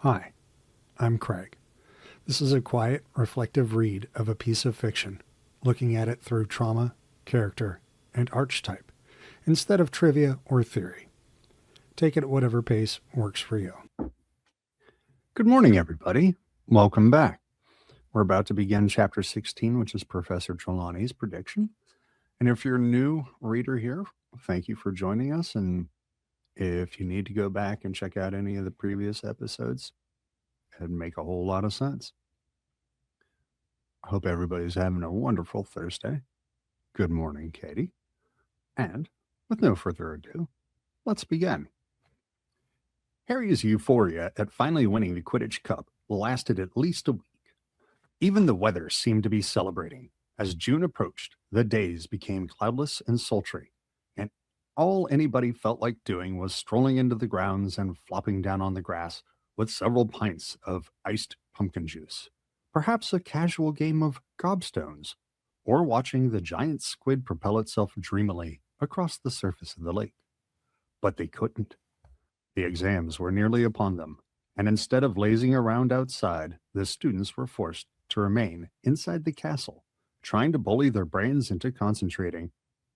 Hi, I'm Craig. This is a quiet, reflective read of a piece of fiction, looking at it through trauma, character, and archetype, instead of trivia or theory. Take it at whatever pace works for you. Good morning, everybody. Welcome back. We're about to begin Chapter 16, which is Professor Trelawney's prediction. And if you're a new reader here, thank you for joining us. And if you need to go back and check out any of the previous episodes, it'd make a whole lot of sense. I hope everybody's having a wonderful Thursday. Good morning, Katie. And with no further ado, let's begin. Harry's euphoria at finally winning the Quidditch Cup lasted at least a week. Even the weather seemed to be celebrating. As June approached, the days became cloudless and sultry, and all anybody felt like doing was strolling into the grounds and flopping down on the grass with several pints of iced pumpkin juice. Perhaps a casual game of gobstones, or watching the giant squid propel itself dreamily across the surface of the lake. But they couldn't. The exams were nearly upon them, and instead of lazing around outside, the students were forced to remain inside the castle, trying to bully their brains into concentrating,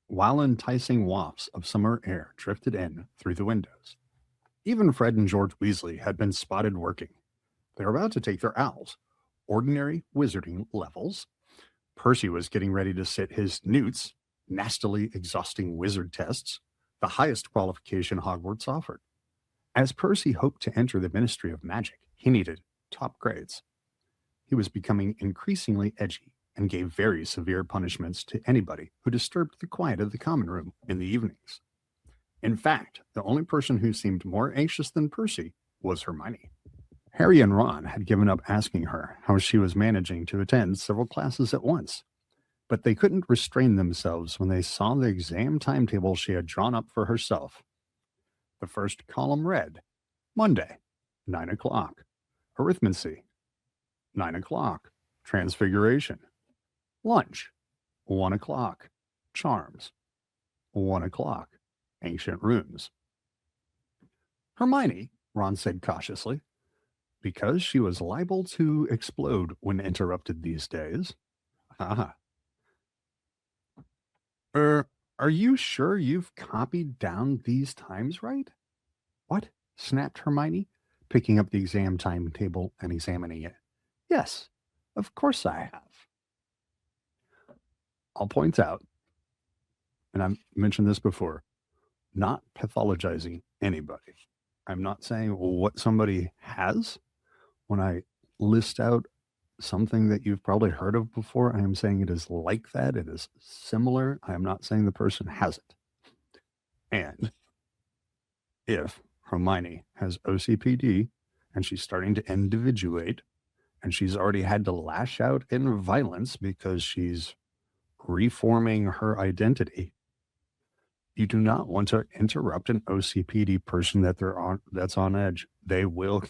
while enticing wafts of summer air drifted in through the windows. Even Fred and George Weasley had been spotted working. They were about to take their owls, ordinary wizarding levels. Percy was getting ready to sit his newts, nastily exhausting wizard tests, the highest qualification Hogwarts offered. As Percy hoped to enter the Ministry of Magic, he needed top grades. He was becoming increasingly edgy and gave very severe punishments to anybody who disturbed the quiet of the common room in the evenings. In fact, the only person who seemed more anxious than Percy was Hermione. Harry and Ron had given up asking her how she was managing to attend several classes at once, but they couldn't restrain themselves when they saw the exam timetable she had drawn up for herself. The first column read, Monday, 9 o'clock, arithmancy, 9 o'clock, transfiguration, lunch, 1 o'clock, charms, 1 o'clock, ancient runes. Hermione, Ron said cautiously, because she was liable to explode when interrupted these days. Ah. Are you sure you've copied down these times right? What? Snapped Hermione, picking up the exam timetable and examining it. Yes, of course I have. I'll point out, and I've mentioned this before, not pathologizing anybody. I'm not saying what somebody has. When I list out something that you've probably heard of before, I am saying it is like that. It is similar. I am not saying the person has it. And if Hermione has OCPD and she's starting to individuate and she's already had to lash out in violence because she's reforming her identity, you do not want to interrupt an OCPD person that's on edge. They will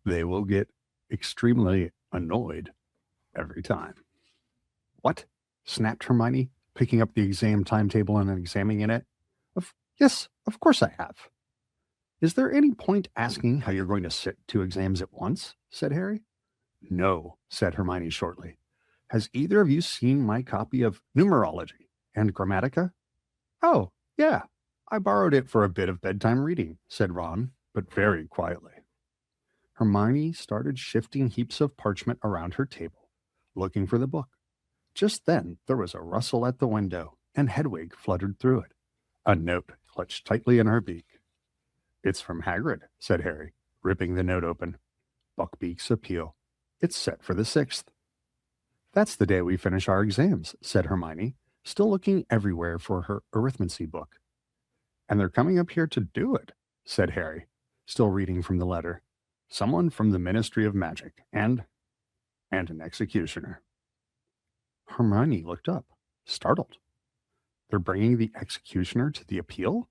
they will get extremely annoyed every time. What? Snapped Hermione, picking up the exam timetable and examining it. Yes, of course I have. Is there any point asking how you're going to sit 2 exams at once? Said Harry. No, said Hermione shortly. Has either of you seen my copy of Numerology and Grammatica? Oh, yeah, I borrowed it for a bit of bedtime reading, said Ron, but very quietly. Hermione started shifting heaps of parchment around her table, looking for the book. Just then, there was a rustle at the window, and Hedwig fluttered through it, a note clutched tightly in her beak. It's from Hagrid, said Harry, ripping the note open. Buckbeak's appeal. It's set for the 6th. That's the day we finish our exams, said Hermione, still looking everywhere for her arithmancy book. And they're coming up here to do it, said Harry, still reading from the letter. Someone from the Ministry of Magic and an executioner. Hermione looked up, startled. They're bringing the executioner to the appeal?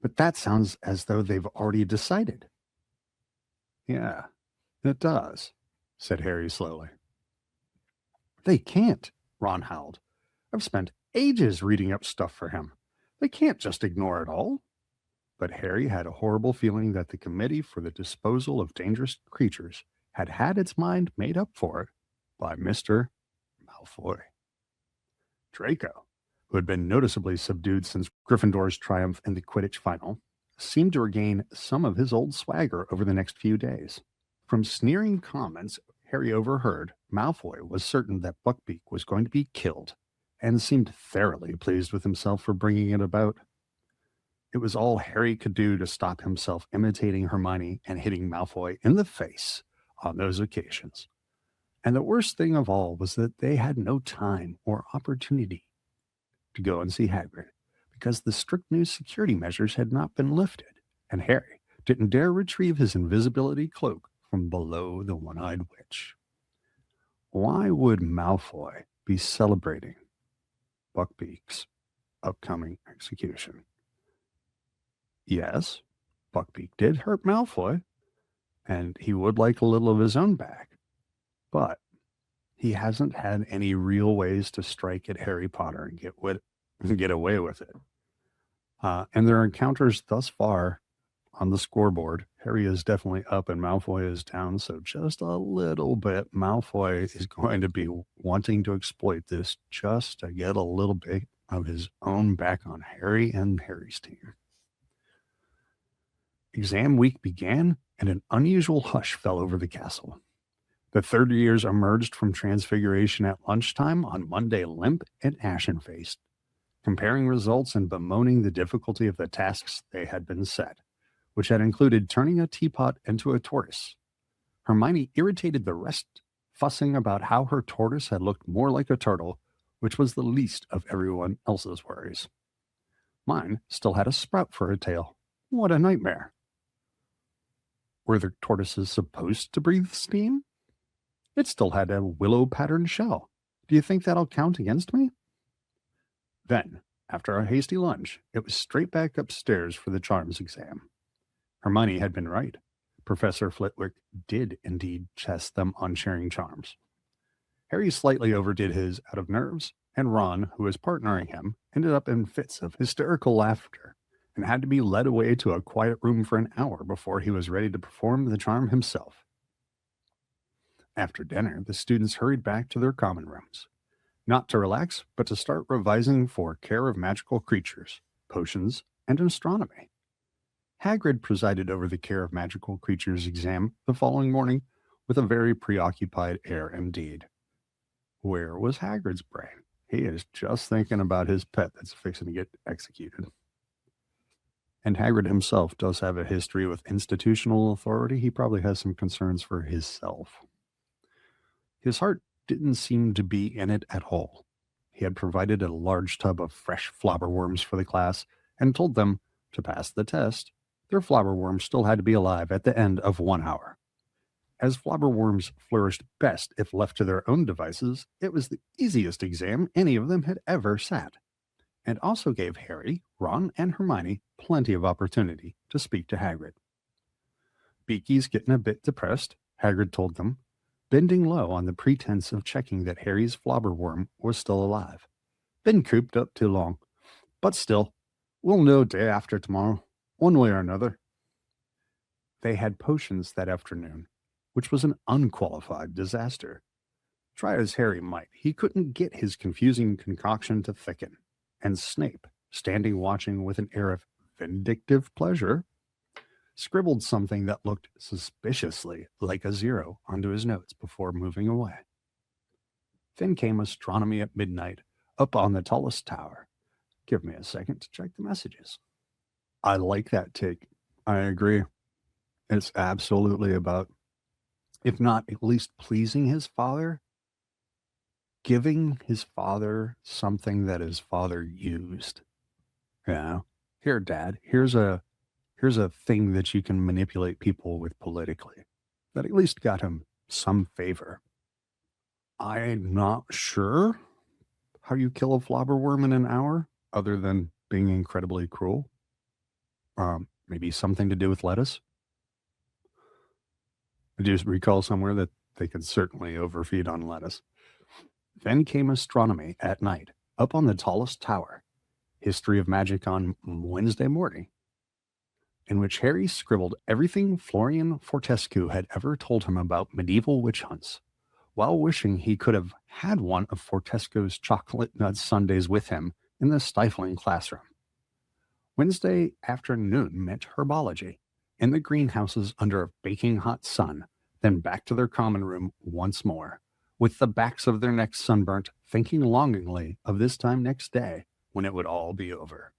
But that sounds as though they've already decided. Yeah, it does, said Harry slowly. They can't, Ron howled. I've spent ages reading up stuff for him. They can't just ignore it all. but Harry had a horrible feeling that the Committee for the Disposal of Dangerous Creatures had had its mind made up for it by Mr. Malfoy. Draco, who had been noticeably subdued since Gryffindor's triumph in the Quidditch final, seemed to regain some of his old swagger over the next few days. From sneering comments Harry overheard, Malfoy was certain that Buckbeak was going to be killed, and seemed thoroughly pleased with himself for bringing it about. It was all Harry could do to stop himself imitating Hermione and hitting Malfoy in the face on those occasions. And the worst thing of all was that they had no time or opportunity to go and see Hagrid, because the strict new security measures had not been lifted, and Harry didn't dare retrieve his invisibility cloak from below the one-eyed witch. Why would Malfoy be celebrating Buckbeak's upcoming execution? Yes, Buckbeak did hurt Malfoy, and he would like a little of his own back, but he hasn't had any real ways to strike at Harry Potter and get away with it. And their encounters thus far on the scoreboard, Harry is definitely up and Malfoy is down, so just a little bit. Malfoy is going to be wanting to exploit this just to get a little bit of his own back on Harry and Harry's team. Exam week began, and an unusual hush fell over the castle. The third years emerged from Transfiguration at lunchtime on Monday limp and ashen-faced, comparing results and bemoaning the difficulty of the tasks they had been set, which had included turning a teapot into a tortoise. Hermione irritated the rest, fussing about how her tortoise had looked more like a turtle, which was the least of everyone else's worries. Mine still had a sprout for a tail. What a nightmare. Were the tortoises supposed to breathe steam? It still had a willow-patterned shell. Do you think that'll count against me? Then, after a hasty lunch, it was straight back upstairs for the charms exam. Hermione had been right. Professor Flitwick did indeed test them on sharing charms. Harry slightly overdid his out of nerves, and Ron, who was partnering him, ended up in fits of hysterical laughter and had to be led away to a quiet room for an hour before he was ready to perform the charm himself. After dinner, the students hurried back to their common rooms, not to relax, but to start revising for Care of Magical Creatures, Potions, and Astronomy. Hagrid presided over the Care of Magical Creatures exam the following morning with a very preoccupied air indeed. Where was Hagrid's brain? He is just thinking about his pet that's fixing to get executed. And Hagrid himself does have a history with institutional authority. He probably has some concerns for himself. His heart didn't seem to be in it at all. He had provided a large tub of fresh flobberworms for the class and told them, to pass the test, their flobberworms still had to be alive at the end of 1 hour. As flobberworms flourished best if left to their own devices, it was the easiest exam any of them had ever sat, and also gave Harry, Ron, and Hermione plenty of opportunity to speak to Hagrid. Beaky's getting a bit depressed, Hagrid told them, bending low on the pretense of checking that Harry's flobberworm was still alive. Been cooped up too long. But still, we'll know day after tomorrow, one way or another. They had potions that afternoon, which was an unqualified disaster. Try as Harry might, he couldn't get his confusing concoction to thicken, and Snape, standing watching with an air of vindictive pleasure, scribbled something that looked suspiciously like a 0 onto his notes before moving away. Then came Astronomy at midnight, up on the tallest tower. Give me a second to check the messages. I like that take. I agree. It's absolutely about, if not at least pleasing his father, giving his father something that his father used. Yeah. Here, Dad, here's a thing that you can manipulate people with politically. That at least got him some favor. I'm not sure how you kill a flobberworm in an hour, other than being incredibly cruel. Maybe something to do with lettuce. I do recall somewhere that they could certainly overfeed on lettuce. Then came Astronomy at night, up on the tallest tower. History of Magic on Wednesday morning. in which Harry scribbled everything Florian Fortescue had ever told him about medieval witch hunts, while wishing he could have had one of Fortescue's chocolate nut sundaes with him in the stifling classroom. Wednesday afternoon meant herbology, in the greenhouses under a baking hot sun, then back to their common room once more, with the backs of their necks sunburnt, thinking longingly of this time next day when it would all be over.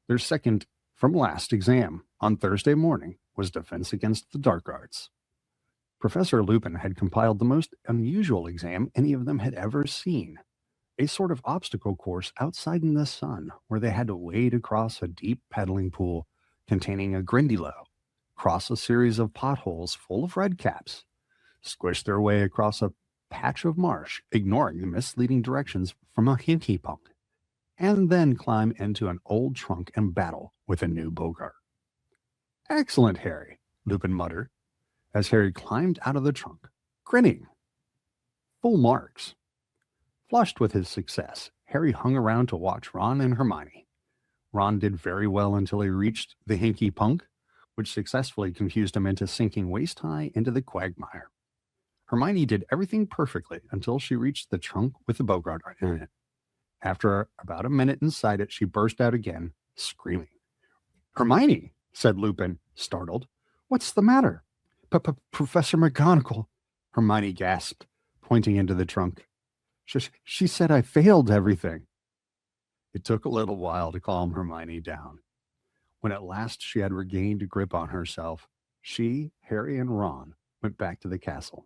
Their second from last exam on Thursday morning was Defense Against the Dark Arts. Professor Lupin had compiled the most unusual exam any of them had ever seen, a sort of obstacle course outside in the sun where they had to wade across a deep paddling pool containing a grindylow, cross a series of potholes full of redcaps, squish their way across a patch of marsh, ignoring the misleading directions from a hinky punk, and then climb into an old trunk and battle with a new Bogart. Excellent, Harry, Lupin muttered, as Harry climbed out of the trunk, grinning. Full marks. Flushed with his success, Harry hung around to watch Ron and Hermione. Ron did very well until he reached the hinky punk, which successfully confused him into sinking waist-high into the quagmire. Hermione did everything perfectly until she reached the trunk with the Bogart in it. After about a minute inside it, she burst out again, screaming. Hermione, said Lupin, startled. What's the matter? Professor McGonagall, Hermione gasped, pointing into the trunk. She said I failed everything. It took a little while to calm Hermione down. When at last she had regained a grip on herself, she, Harry, and Ron went back to the castle.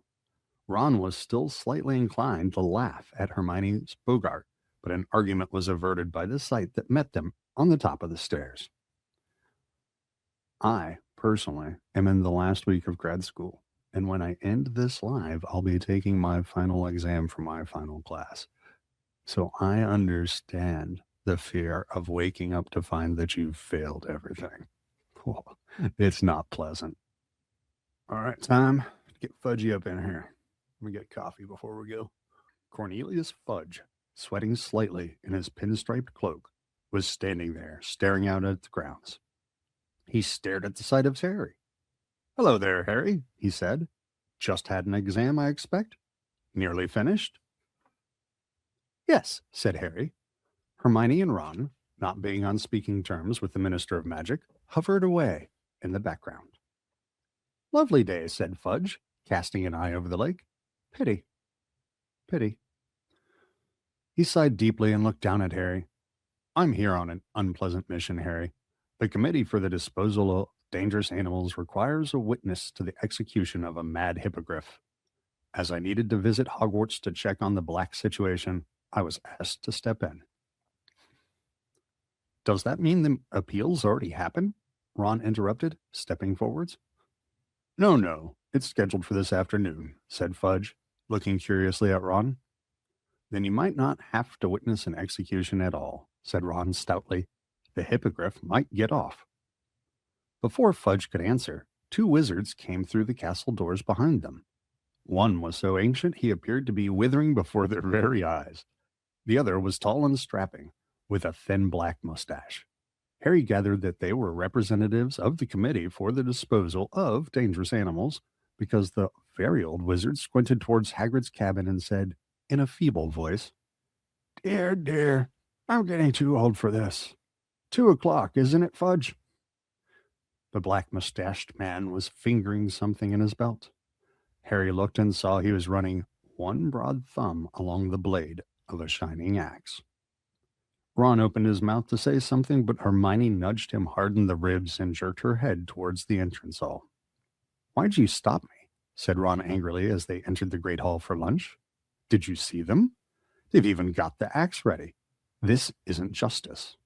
Ron was still slightly inclined to laugh at Hermione's Bogart, but an argument was averted by the sight that met them on the top of the stairs. I, personally, am in the last week of grad school, and when I end this live, I'll be taking my final exam for my final class. So I understand the fear of waking up to find that you've failed everything. Well, it's not pleasant. All right, time to get Fudgy up in here. Let me get coffee before we go. Cornelius Fudge, sweating slightly in his pinstriped cloak, was standing there, staring out at the grounds. He stared at the sight of Harry. Hello there, Harry, he said. Just had an exam, I expect? Nearly finished? Yes, said Harry. Hermione and Ron, not being on speaking terms with the Minister of Magic, hovered away in the background. Lovely day, said Fudge, casting an eye over the lake. Pity. He sighed deeply and looked down at Harry. I'm here on an unpleasant mission, Harry. The Committee for the Disposal of Dangerous Animals requires a witness to the execution of a mad hippogriff. As I needed to visit Hogwarts to check on the black situation, I was asked to step in. Does that mean the appeal's already happened? Ron interrupted, stepping forwards. No, it's scheduled for this afternoon, said Fudge, looking curiously at Ron. Then you might not have to witness an execution at all, said Ron stoutly. The hippogriff might get off. Before Fudge could answer, two wizards came through the castle doors behind them. One was so ancient he appeared to be withering before their very eyes. The other was tall and strapping, with a thin black mustache. Harry gathered that they were representatives of the Committee for the Disposal of Dangerous Animals, because the very old wizard squinted towards Hagrid's cabin and said, in a feeble voice, Dear, I'm getting too old for this. 2:00, isn't it, Fudge? The black-mustached man was fingering something in his belt. Harry looked and saw he was running one broad thumb along the blade of a shining axe. Ron opened his mouth to say something, but Hermione nudged him hard in the ribs and jerked her head towards the entrance hall. Why'd you stop me? Said Ron angrily as they entered the great hall for lunch. Did you see them? They've even got the axe ready. This isn't justice.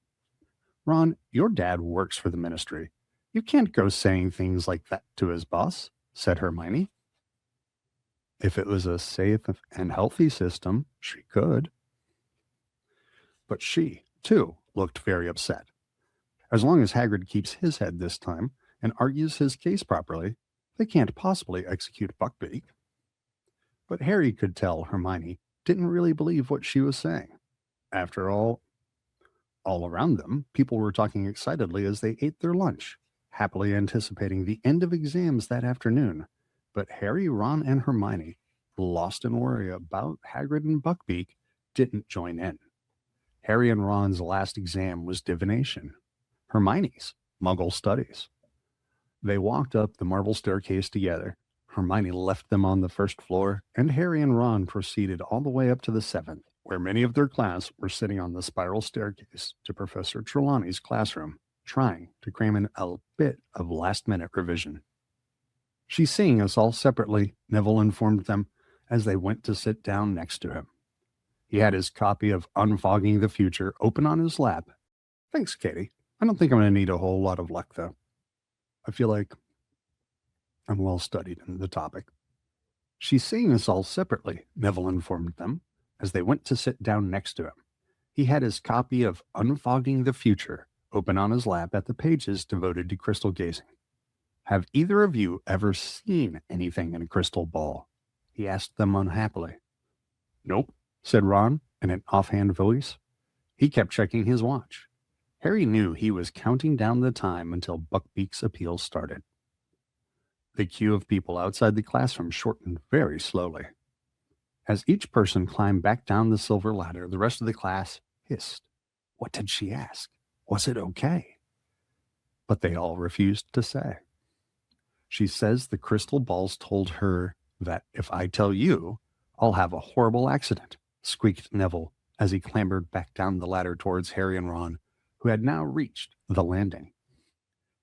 Ron, your dad works for the ministry. You can't go saying things like that to his boss, said Hermione. If it was a safe and healthy system, she could. But she, too, looked very upset. As long as Hagrid keeps his head this time and argues his case properly, they can't possibly execute Buckbeak. But Harry could tell Hermione didn't really believe what she was saying. After all around them, people were talking excitedly as they ate their lunch, happily anticipating the end of exams that afternoon. But Harry, Ron, and Hermione, lost in worry about Hagrid and Buckbeak, didn't join in. Harry and Ron's last exam was divination. Hermione's Muggle studies. They walked up the marble staircase together. Hermione left them on the first floor, and Harry and Ron proceeded all the way up to the seventh, where many of their class were sitting on the spiral staircase to Professor Trelawney's classroom, trying to cram in a bit of last-minute revision. "She's seeing us all separately," Neville informed them as they went to sit down next to him. He had his copy of Unfogging the Future open on his lap. "Thanks, Katie. I don't think I'm going to need a whole lot of luck, though. I feel like I'm well studied in the topic." "She's seeing us all separately," Neville informed them as they went to sit down next to him. He had his copy of Unfogging the Future open on his lap at the pages devoted to crystal gazing. "Have either of you ever seen anything in a crystal ball?" he asked them unhappily. "Nope," said Ron in an offhand voice. He kept checking his watch. Harry knew he was counting down the time until Buckbeak's appeal started. The queue of people outside the classroom shortened very slowly. As each person climbed back down the silver ladder, the rest of the class hissed. What did she ask? Was it okay? But they all refused to say. "She says the crystal balls told her that if I tell you, I'll have a horrible accident," squeaked Neville as he clambered back down the ladder towards Harry and Ron, who had now reached the landing.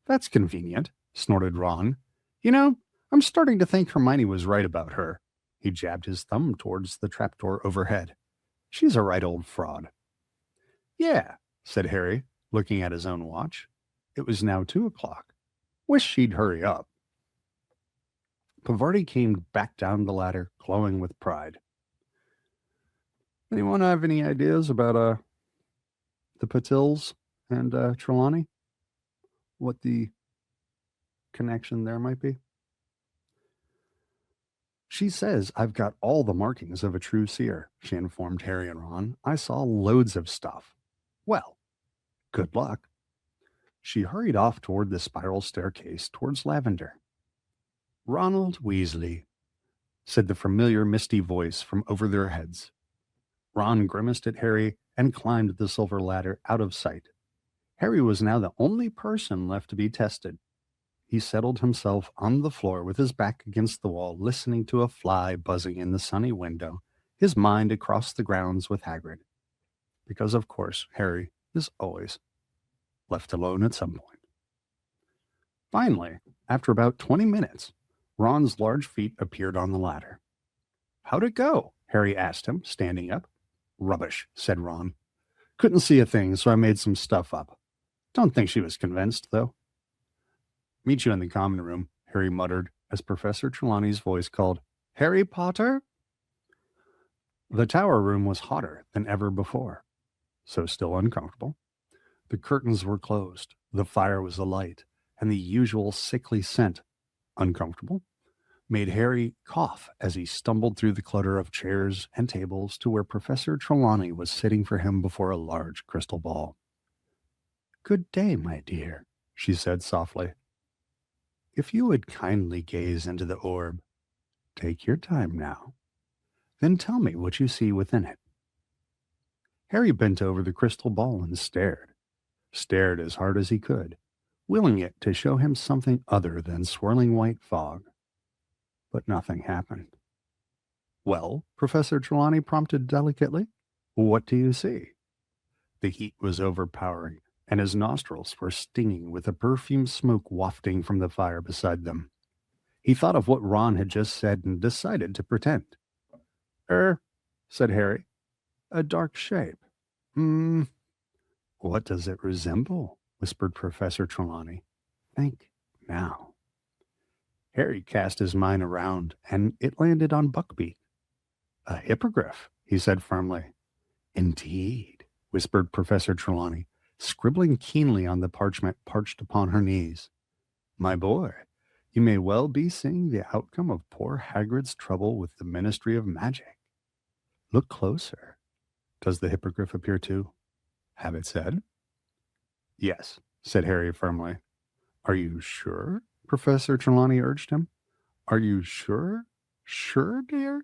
"That's convenient," snorted Ron. "You know, I'm starting to think Hermione was right about her." He jabbed his thumb towards the trapdoor overhead. "She's a right old fraud." "Yeah," said Harry, looking at his own watch. It was now 2:00. "Wish she'd hurry up." Pavarti came back down the ladder, glowing with pride. "Anyone have any ideas about the Patils and Trelawney? What the connection there might be?" "She says I've got all the markings of a true seer," she informed Harry and Ron. "I saw loads of stuff." "Well, good luck." She hurried off toward the spiral staircase towards Lavender. "Ronald Weasley," said the familiar misty voice from over their heads. Ron grimaced at Harry and climbed the silver ladder out of sight. Harry was now the only person left to be tested. He settled himself on the floor with his back against the wall, listening to a fly buzzing in the sunny window, his mind across the grounds with Hagrid. Because, of course, Harry is always left alone at some point. Finally, after about 20 minutes, Ron's large feet appeared on the ladder. "How'd it go?" Harry asked him, standing up. "Rubbish," said Ron. "Couldn't see a thing, so I made some stuff up. Don't think she was convinced, though." "Meet you in the common room," Harry muttered as Professor Trelawney's voice called, "Harry Potter?" The tower room was hotter than ever before, so still uncomfortable. The curtains were closed, the fire was alight, and the usual sickly scent, uncomfortable, made Harry cough as he stumbled through the clutter of chairs and tables to where Professor Trelawney was sitting for him before a large crystal ball. "Good day, my dear," she said softly. "If you would kindly gaze into the orb, take your time now, then tell me what you see within it." Harry bent over the crystal ball and stared as hard as he could, willing it to show him something other than swirling white fog. But nothing happened. "Well," Professor Trelawney prompted delicately, "what do you see?" The heat was overpowering, and his nostrils were stinging with the perfumed smoke wafting from the fire beside them. He thought of what Ron had just said and decided to pretend. Said Harry, "a dark shape. What does it resemble?" whispered Professor Trelawney. "Think now." Harry cast his mind around, and it landed on Buckbeak. "A hippogriff," he said firmly. "Indeed," whispered Professor Trelawney, scribbling keenly on the parchment parched upon her knees. "My boy, you may well be seeing the outcome of poor Hagrid's trouble with the Ministry of Magic. Look closer. Does the hippogriff appear to have it said?" "Yes," said Harry firmly. Are you sure? Professor Trelawney urged him. Are you sure? Sure, dear?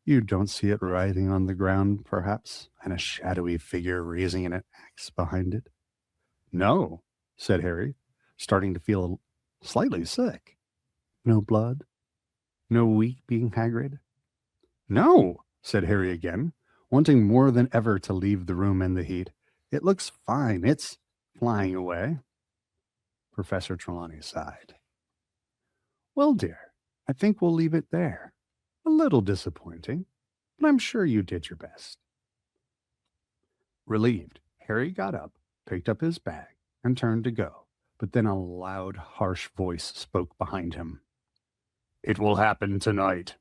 You don't see it writhing on the ground, perhaps, and a shadowy figure raising an axe behind it? No, said Harry, starting to feel slightly sick. No blood? No weeping Hagrid? No, said Harry again, wanting more than ever to leave the room in the heat. It looks fine. It's flying away. Professor Trelawney sighed. Well, dear, I think we'll leave it there. A little disappointing, but I'm sure you did your best. Relieved, Harry got up, picked up his bag, and turned to go, but then a loud, harsh voice spoke behind him. It will happen tonight.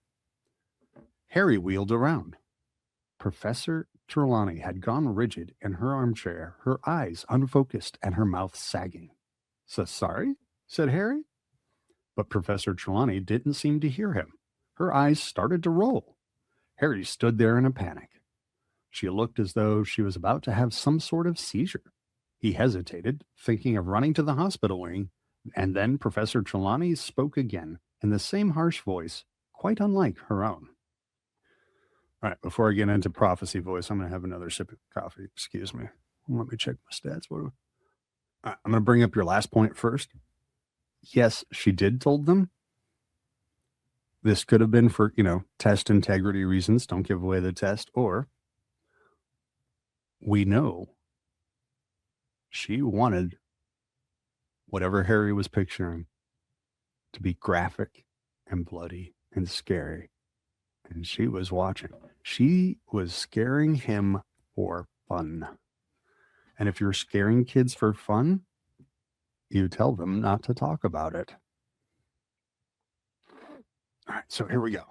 Harry wheeled around. Professor Trelawney had gone rigid in her armchair, her eyes unfocused and her mouth sagging. So sorry? Said Harry. But Professor Trelawney didn't seem to hear him. Her eyes started to roll. Harry stood there in a panic. She looked as though she was about to have some sort of seizure. He hesitated, thinking of running to the hospital wing, and then Professor Trelawney spoke again in the same harsh voice, quite unlike her own. All right, before I get into prophecy voice, I'm going to have another sip of coffee. Excuse me. Let me check my stats. I'm going to bring up your last point first. Yes, she did told them. This could have been for, test integrity reasons. Don't give away the test. Or we know she wanted whatever Harry was picturing to be graphic and bloody and scary. And she was watching. She was scaring him for fun. And if you're scaring kids for fun, you tell them not to talk about it. All right, so here we go.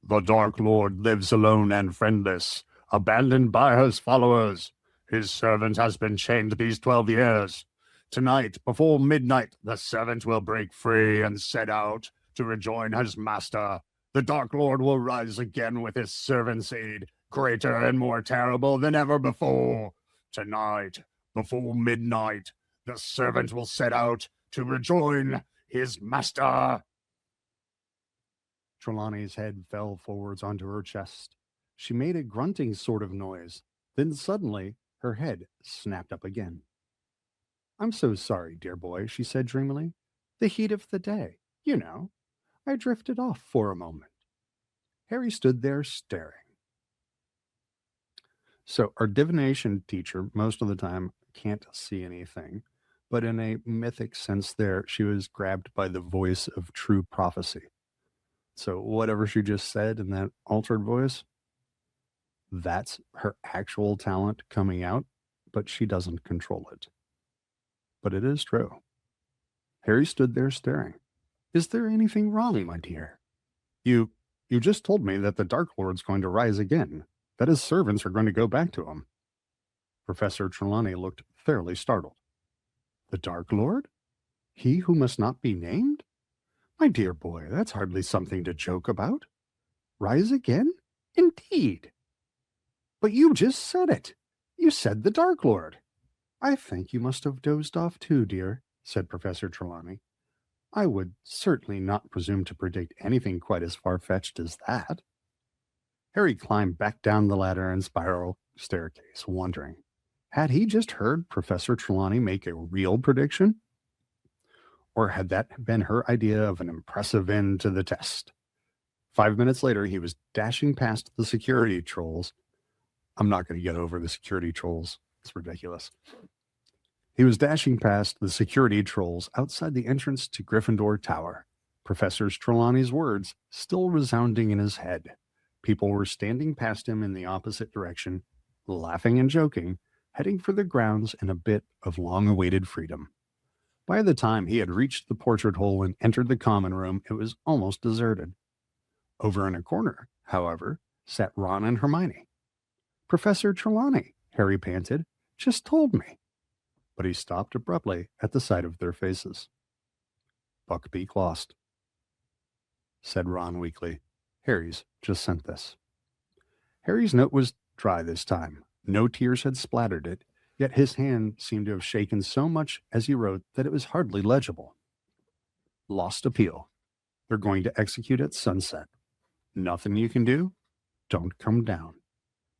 The Dark Lord lives alone and friendless, abandoned by his followers. His servant has been chained these 12 years. Tonight, before midnight, the servant will break free and set out to rejoin his master. The Dark Lord will rise again with his servant's aid, greater and more terrible than ever before. Tonight, before midnight, the servant will set out to rejoin his master. Trelawney's head fell forwards onto her chest. She made a grunting sort of noise. Then suddenly, her head snapped up again. I'm so sorry, dear boy, she said dreamily. The heat of the day, I drifted off for a moment. Harry stood there staring. So our divination teacher, most of the time, can't see anything. But in a mythic sense there, she was grabbed by the voice of true prophecy. So whatever she just said in that altered voice, that's her actual talent coming out, but she doesn't control it. But it is true. Harry stood there staring. Is there anything wrong, my dear? You just told me that the Dark Lord's going to rise again, that his servants are going to go back to him. Professor Trelawney looked fairly startled. The Dark Lord? He who must not be named? My dear boy, that's hardly something to joke about. Rise again? Indeed. But you just said it. You said the Dark Lord. I think you must have dozed off too, dear, said Professor Trelawney. I would certainly not presume to predict anything quite as far-fetched as that. Harry climbed back down the ladder and spiral staircase, wondering, had he just heard Professor Trelawney make a real prediction? Or had that been her idea of an impressive end to the test? 5 minutes later, he was dashing past the security trolls. I'm not going to get over the security trolls. It's ridiculous. He was dashing past the security trolls outside the entrance to Gryffindor Tower, Professor Trelawney's words still resounding in his head. People were standing past him in the opposite direction, laughing and joking, heading for the grounds in a bit of long-awaited freedom. By the time he had reached the portrait hole and entered the common room, it was almost deserted. Over in a corner, however, sat Ron and Hermione. Professor Trelawney, Harry panted, just told me. But he stopped abruptly at the sight of their faces. Buckbeak lost, said Ron weakly. Harry's just sent this. Harry's note was dry this time. No tears had splattered it. yet his hand seemed to have shaken so much as he wrote that it was hardly legible. Lost appeal. They're going to execute at sunset. Nothing you can do? Don't come down.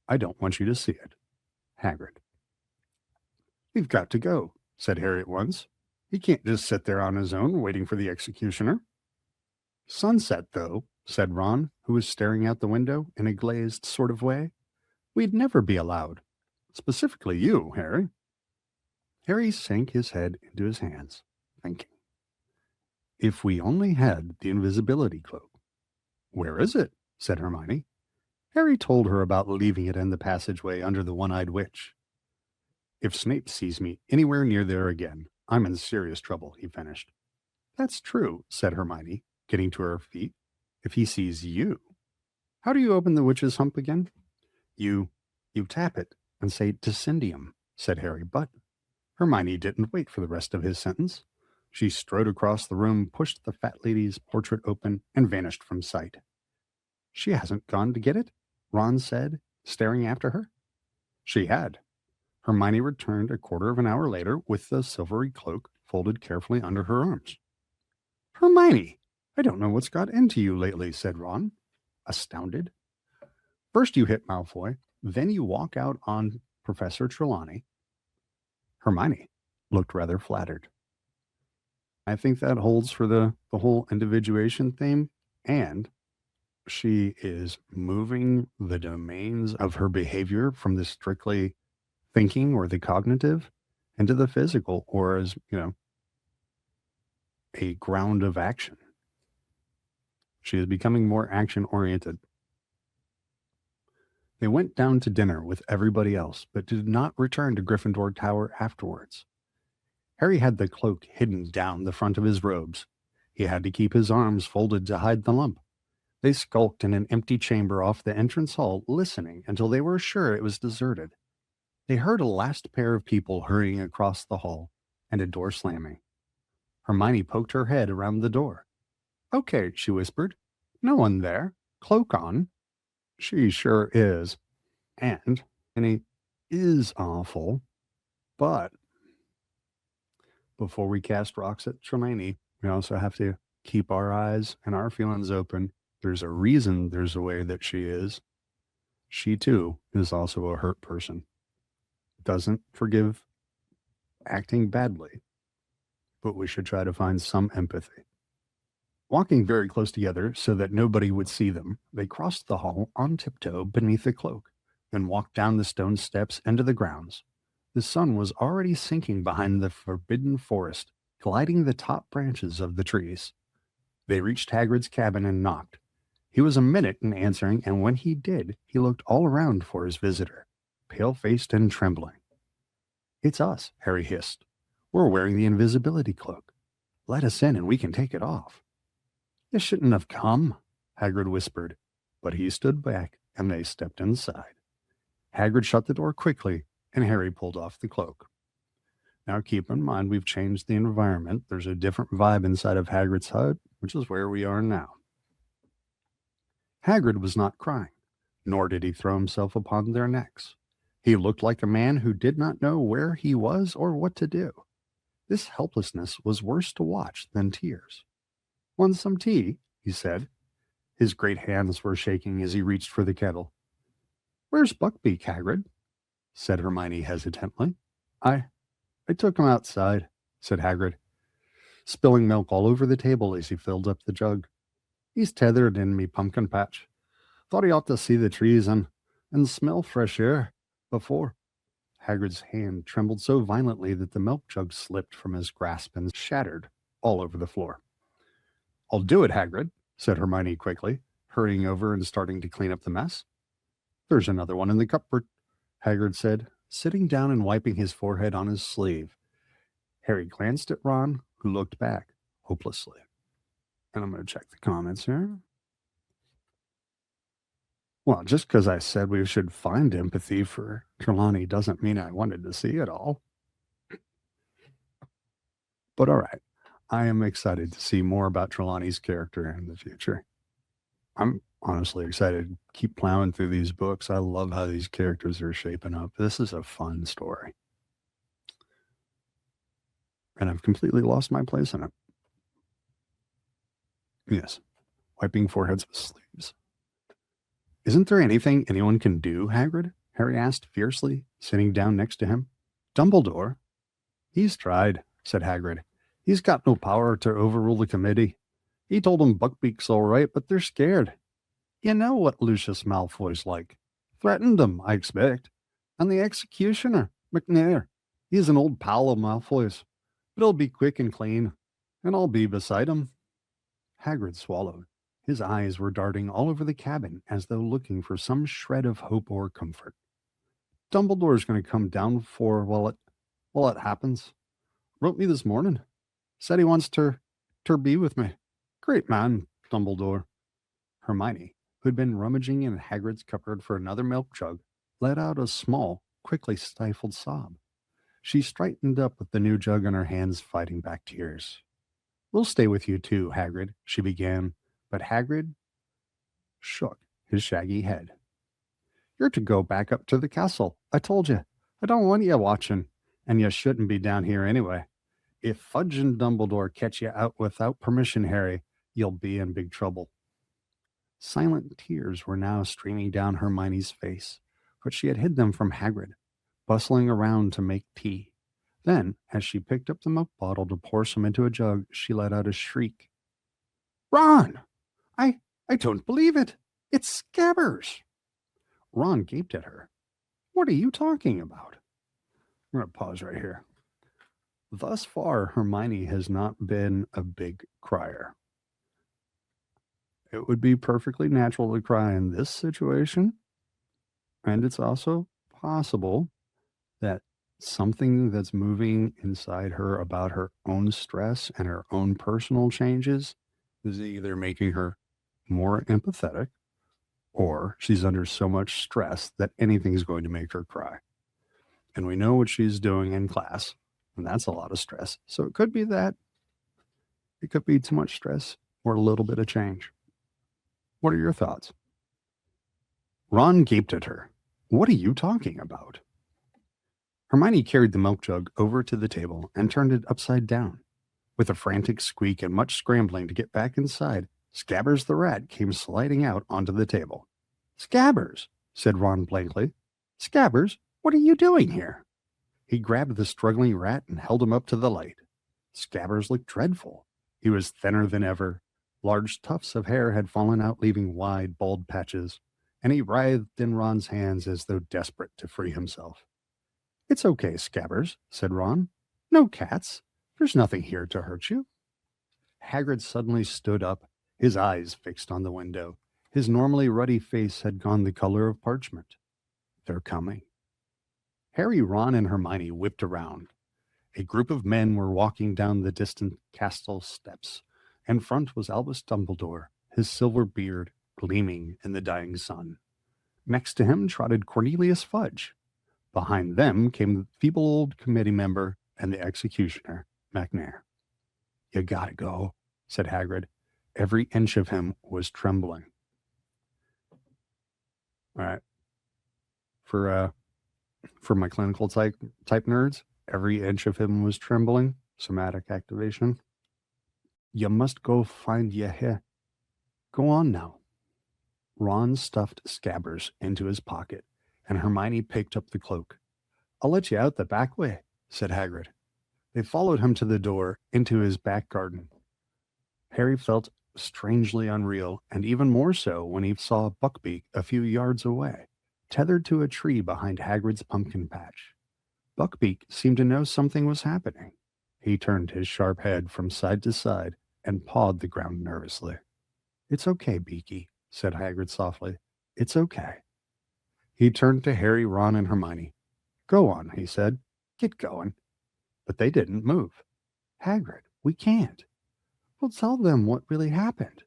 I don't want you to see it. Hagrid. We've got to go, said Harry at once. He can't just sit there on his own waiting for the executioner. Sunset, though, said Ron, who was staring out the window in a glazed sort of way. We'd never be allowed. Specifically you, Harry. Harry sank his head into his hands, thinking. If we only had the invisibility cloak. Where is it? Said Hermione. Harry told her about leaving it in the passageway under the one-eyed witch. If Snape sees me anywhere near there again, I'm in serious trouble, he finished. That's true, said Hermione, getting to her feet. If he sees you. How do you open the witch's hump again? You tap it and say Descendium, said Harry, but Hermione didn't wait for the rest of his sentence. She strode across the room, pushed the fat lady's portrait open, and vanished from sight. She hasn't gone to get it? Ron said, staring after her. She had. Hermione returned a quarter of an hour later with the silvery cloak folded carefully under her arms. Hermione, I don't know what's got into you lately, said Ron, astounded. First you hit Malfoy, then you walk out on Professor Trelawney. Hermione looked rather flattered. I think that holds for the whole individuation theme, and she is moving the domains of her behavior from the strictly thinking or the cognitive into the physical, or as, a ground of action. She is becoming more action-oriented. They went down to dinner with everybody else, but did not return to Gryffindor Tower afterwards. Harry had the cloak hidden down the front of his robes. He had to keep his arms folded to hide the lump. They skulked in an empty chamber off the entrance hall, listening until they were sure it was deserted. They heard a last pair of people hurrying across the hall and a door slamming. Hermione poked her head around the door. Okay, she whispered. No one there. Cloak on. She sure is. And he is awful. But before we cast rocks at Trelawney, we also have to keep our eyes and our feelings open. There's a reason there's the way that she is. She, too, is also a hurt person. Doesn't forgive acting badly, but we should try to find some empathy. Walking very close together so that nobody would see them, they crossed the hall on tiptoe beneath the cloak, then walked down the stone steps into the grounds. The sun was already sinking behind the forbidden forest, gliding the top branches of the trees. They reached Hagrid's cabin and knocked. He was a minute in answering, and when he did, he looked all around for his visitor, pale-faced and trembling. It's us, Harry hissed. We're wearing the invisibility cloak. Let us in and we can take it off. You shouldn't have come, Hagrid whispered, but he stood back and they stepped inside. Hagrid shut the door quickly and Harry pulled off the cloak. Now keep in mind we've changed the environment. There's a different vibe inside of Hagrid's hut, which is where we are now. Hagrid was not crying, nor did he throw himself upon their necks. He looked like a man who did not know where he was or what to do. This helplessness was worse to watch than tears. Want some tea? He said. His great hands were shaking as he reached for the kettle. Where's Buckbeak, Hagrid? Said Hermione hesitantly. I took him outside, said Hagrid, spilling milk all over the table as he filled up the jug. He's tethered in me pumpkin patch. Thought he ought to see the trees and smell fresh air before. Hagrid's hand trembled so violently that the milk jug slipped from his grasp and shattered all over the floor. I'll do it, Hagrid, said Hermione quickly, hurrying over and starting to clean up the mess. There's another one in the cupboard, Hagrid said, sitting down and wiping his forehead on his sleeve. Harry glanced at Ron, who looked back hopelessly. And I'm going to check the comments here. Well, just because I said we should find empathy for Trelawney doesn't mean I wanted to see it all. But all right, I am excited to see more about Trelawney's character in the future. I'm honestly excited to keep plowing through these books. I love how these characters are shaping up. This is a fun story. and I've completely lost my place in it. Yes, wiping foreheads with sleeves. Isn't there anything anyone can do, Hagrid? Harry asked fiercely, sitting down next to him. Dumbledore? He's tried, said Hagrid. He's got no power to overrule the committee. He told them Buckbeak's all right, but they're scared. You know what Lucius Malfoy's like. Threatened them, I expect. And the executioner, McNair. He's an old pal of Malfoy's. But he'll be quick and clean, and I'll be beside him. Hagrid swallowed. His eyes were darting all over the cabin as though looking for some shred of hope or comfort. Dumbledore's going to come down while it happens. Wrote me this morning. Said he wants to be with me. Great man, Dumbledore. Hermione, who had been rummaging in Hagrid's cupboard for another milk jug, let out a small, quickly stifled sob. She straightened up with the new jug in her hands, fighting back tears. We'll stay with you too, Hagrid, she began, but Hagrid shook his shaggy head. You're to go back up to the castle. I told you. I don't want you watching, and you shouldn't be down here anyway. If Fudge and Dumbledore catch you out without permission, Harry, you'll be in big trouble. Silent tears were now streaming down Hermione's face, but she had hid them from Hagrid, bustling around to make tea. Then, as she picked up the milk bottle to pour some into a jug, she let out a shriek. Ron! I don't believe it! It's Scabbers! Ron gaped at her. What are you talking about? I'm going to pause right here. Thus far, Hermione has not been a big crier. It would be perfectly natural to cry in this situation, and it's also possible that something that's moving inside her about her own stress and her own personal changes is either making her more empathetic, or she's under so much stress that anything's going to make her cry. And we know what she's doing in class, and that's a lot of stress. So it could be that. It could be too much stress or a little bit of change. What are your thoughts? Ron gaped at her. What are you talking about? Hermione carried the milk jug over to the table and turned it upside down. With a frantic squeak and much scrambling to get back inside, Scabbers the rat came sliding out onto the table. Scabbers, said Ron blankly. Scabbers, what are you doing here? He grabbed the struggling rat and held him up to the light. Scabbers looked dreadful. He was thinner than ever. Large tufts of hair had fallen out, leaving wide, bald patches, and he writhed in Ron's hands as though desperate to free himself. It's okay, Scabbers, said Ron. No cats. There's nothing here to hurt you. Hagrid suddenly stood up, his eyes fixed on the window. His normally ruddy face had gone the color of parchment. They're coming. Harry, Ron, and Hermione whipped around. A group of men were walking down the distant castle steps. In front was Albus Dumbledore, his silver beard gleaming in the dying sun. Next to him trotted Cornelius Fudge. Behind them came the feeble old committee member and the executioner, McNair. You gotta go, said Hagrid. Every inch of him was trembling. All right. For my clinical type nerds, every inch of him was trembling. Somatic activation. You must go find your hair. Go on now. Ron stuffed Scabbers into his pocket, and Hermione picked up the cloak. I'll let you out the back way, said Hagrid. They followed him to the door into his back garden. Harry felt strangely unreal, and even more so when he saw Buckbeak a few yards away, tethered to a tree behind Hagrid's pumpkin patch. Buckbeak seemed to know something was happening. He turned his sharp head from side to side and pawed the ground nervously. It's okay, Beaky, said Hagrid softly. It's okay. He turned to Harry, Ron, and Hermione. Go on, he said. Get going. But they didn't move. Hagrid, we can't. We'll tell them what really happened.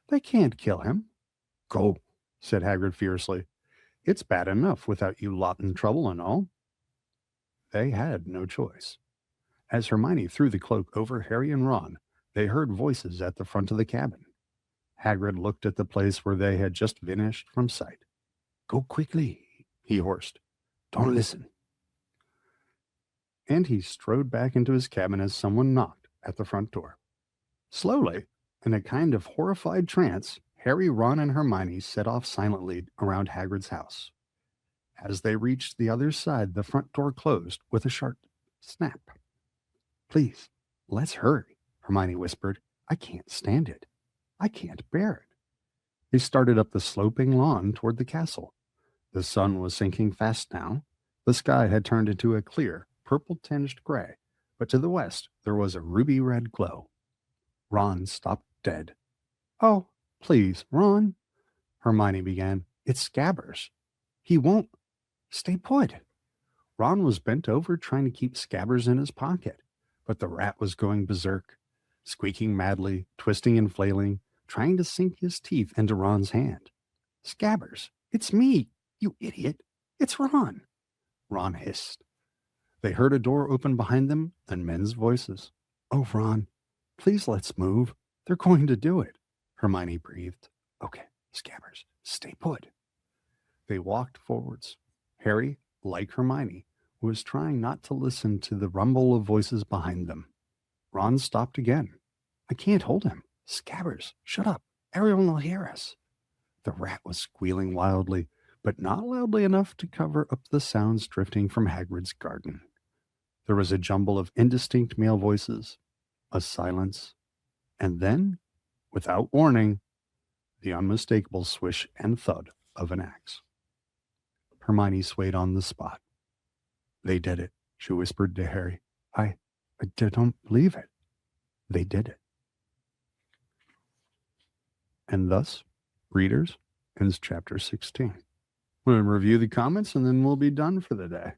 They can't kill him. Go, said Hagrid fiercely. It's bad enough without you lot in trouble and all. They had no choice. As Hermione threw the cloak over Harry and Ron, they heard voices at the front of the cabin. Hagrid looked at the place where they had just vanished from sight. Go quickly, he hoarsed. Don't listen. and he strode back into his cabin as someone knocked at the front door. Slowly, in a kind of horrified trance, Harry, Ron, and Hermione set off silently around Hagrid's house. As they reached the other side, the front door closed with a sharp snap. "Please, let's hurry," Hermione whispered. "I can't stand it. I can't bear it." They started up the sloping lawn toward the castle. The sun was sinking fast now. The sky had turned into a clear, purple-tinged gray, but to the west there was a ruby-red glow. Ron stopped dead. "Oh, please, Ron," Hermione began. "It's Scabbers. He won't stay put." Ron was bent over trying to keep Scabbers in his pocket, but the rat was going berserk, squeaking madly, twisting and flailing, trying to sink his teeth into Ron's hand. "Scabbers, it's me, you idiot. It's Ron," Ron hissed. They heard a door open behind them, and men's voices. "Oh, Ron, please let's move. They're going to do it," Hermione breathed. "Okay, Scabbers, stay put." They walked forwards. Harry, like Hermione, was trying not to listen to the rumble of voices behind them. Ron stopped again. "I can't hold him. Scabbers, shut up. Everyone will hear us." The rat was squealing wildly, but not loudly enough to cover up the sounds drifting from Hagrid's garden. There was a jumble of indistinct male voices, a silence, and then, without warning, the unmistakable swish and thud of an axe. Hermione swayed on the spot. "They did it," she whispered to Harry. I don't believe it. They did it." And thus, readers, ends chapter 16. We'll review the comments and then we'll be done for the day.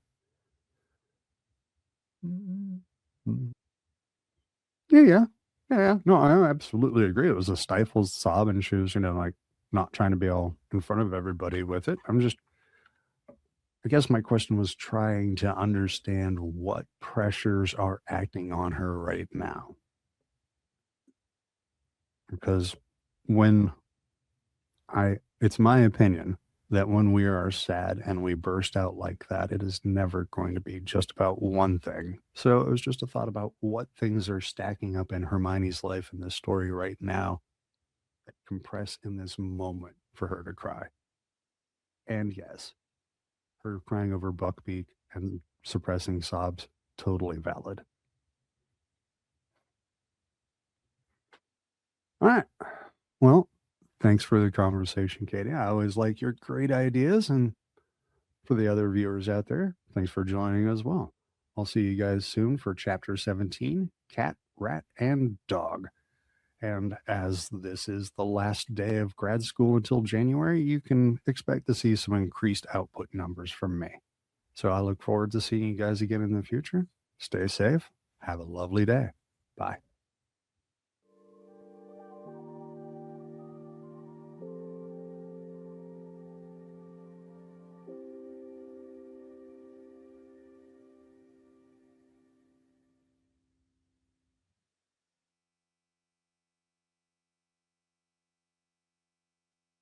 Yeah. No, I absolutely agree. It was a stifled sob, and she was, like not trying to be all in front of everybody with it. I guess my question was trying to understand what pressures are acting on her right now. Because it's my opinion that when we are sad and we burst out like that, it is never going to be just about one thing. So it was just a thought about what things are stacking up in Hermione's life in this story right now that compress in this moment for her to cry. And yes, her crying over Buckbeak and suppressing sobs, totally valid. All right. Well, thanks for the conversation, Katie. I always like your great ideas. And for the other viewers out there, thanks for joining as well. I'll see you guys soon for chapter 17, Cat, Rat, and Dog. And as this is the last day of grad school until January, you can expect to see some increased output numbers from me. So I look forward to seeing you guys again in the future. Stay safe. Have a lovely day. Bye.